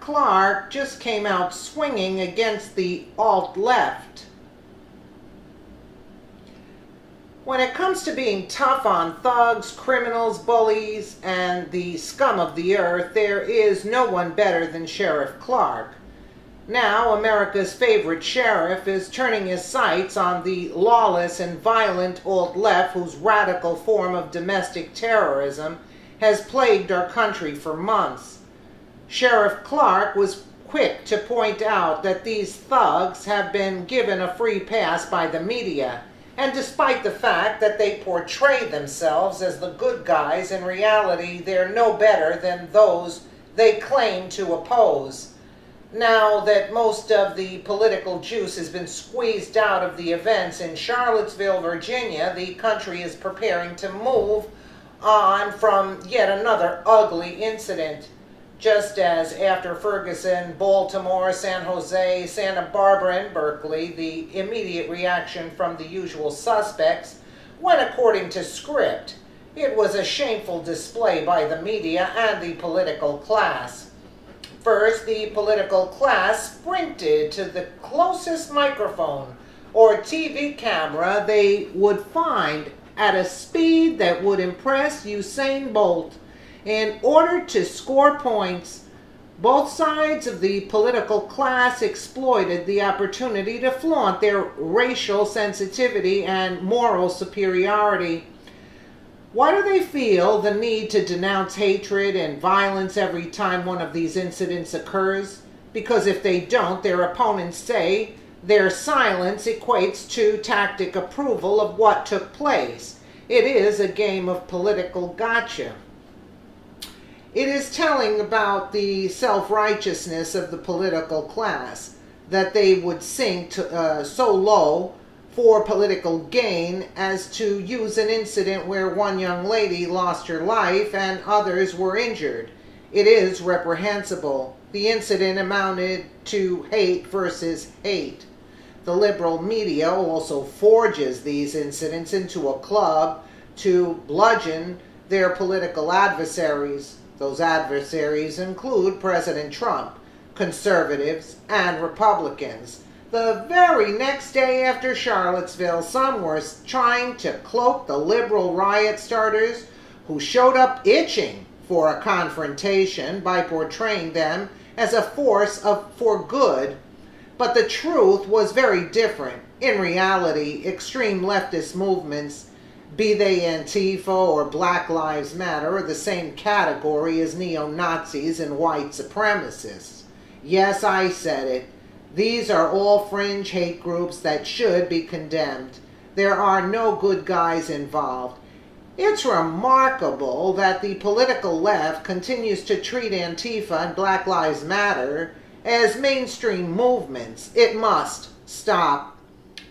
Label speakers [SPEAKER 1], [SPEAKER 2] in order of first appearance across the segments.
[SPEAKER 1] Clarke just came out swinging against the alt-left. When it comes to being tough on thugs, criminals, bullies, and the scum of the earth, there is no one better than Sheriff Clarke. Now, America's favorite sheriff is turning his sights on the lawless and violent alt-left whose radical form of domestic terrorism has plagued our country for months. Sheriff Clarke was quick to point out that these thugs have been given a free pass by the media, and despite the fact that they portray themselves as the good guys, in reality they're no better than those they claim to oppose. Now that most of the political juice has been squeezed out of the events in Charlottesville, Virginia, the country is preparing to move on from yet another ugly incident. Just as after Ferguson, Baltimore, San Jose, Santa Barbara, and Berkeley, the immediate reaction from the usual suspects went according to script. It was a shameful display by the media and the political class. First, the political class sprinted to the closest microphone or TV camera they would find at a speed that would impress Usain Bolt. In order to score points, both sides of the political class exploited the opportunity to flaunt their racial sensitivity and moral superiority. Why do they feel the need to denounce hatred and violence every time one of these incidents occurs? Because if they don't, their opponents say their silence equates to tacit approval of what took place. It is a game of political gotcha. It is telling about the self-righteousness of the political class that they would sink so low for political gain as to use an incident where one young lady lost her life and others were injured. It is reprehensible. The incident amounted to hate versus hate. The liberal media also forges these incidents into a club to bludgeon their political adversaries. Those adversaries include President Trump, conservatives, and Republicans. The very next day after Charlottesville, some were trying to cloak the liberal riot starters who showed up itching for a confrontation by portraying them as a force for good. But the truth was very different. In reality, extreme leftist movements, be they Antifa or Black Lives Matter, are the same category as neo-Nazis and white supremacists. Yes, I said it. These are all fringe hate groups that should be condemned. There are no good guys involved. It's remarkable that the political left continues to treat Antifa and Black Lives Matter as mainstream movements. It must stop.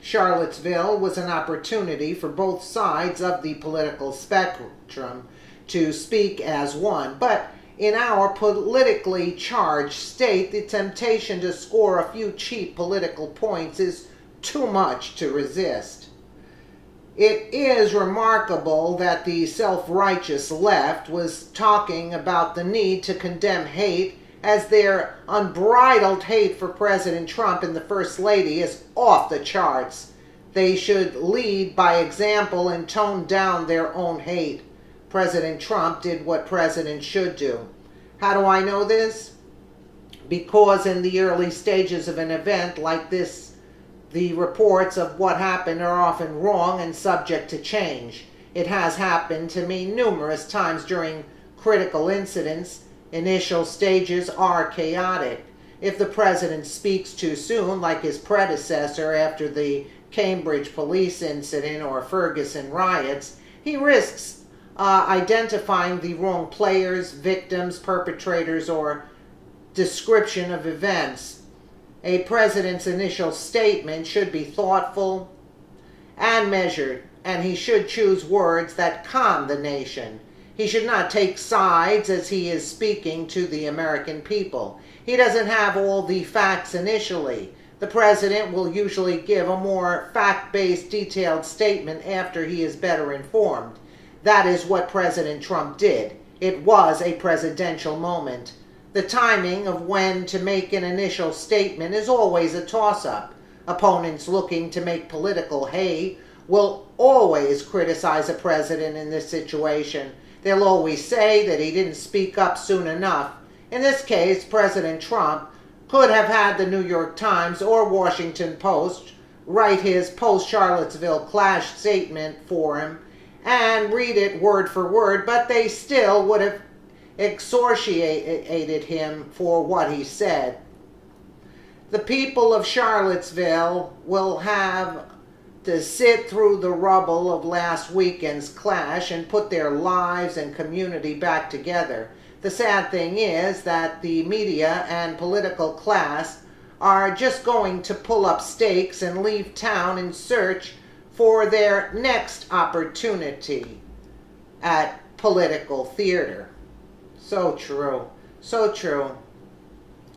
[SPEAKER 1] Charlottesville was an opportunity for both sides of the political spectrum to speak as one, but in our politically charged state, the temptation to score a few cheap political points is too much to resist. It is remarkable that the self-righteous left was talking about the need to condemn hate, as their unbridled hate for President Trump and the First Lady is off the charts. They should lead by example and tone down their own hate. President Trump did what presidents should do. How do I know this? Because in the early stages of an event like this, the reports of what happened are often wrong and subject to change. It has happened to me numerous times during critical incidents. Initial stages are chaotic. If the president speaks too soon, like his predecessor after the Cambridge police incident or Ferguson riots, he risks identifying the wrong players, victims, perpetrators, or description of events. A president's initial statement should be thoughtful and measured, and he should choose words that calm the nation. He should not take sides as he is speaking to the American people. He doesn't have all the facts initially. The president will usually give a more fact-based, detailed statement after he is better informed. That is what President Trump did. It was a presidential moment. The timing of when to make an initial statement is always a toss-up. Opponents looking to make political hay will always criticize a president in this situation. They'll always say that he didn't speak up soon enough. In this case, President Trump could have had the New York Times or Washington Post write his post-Charlottesville clash statement for him and read it word for word, but they still would have excoriated him for what he said. The people of Charlottesville will have to sit through the rubble of last weekend's clash and put their lives and community back together. The sad thing is that the media and political class are just going to pull up stakes and leave town in search for their next opportunity at political theater. So true. So true.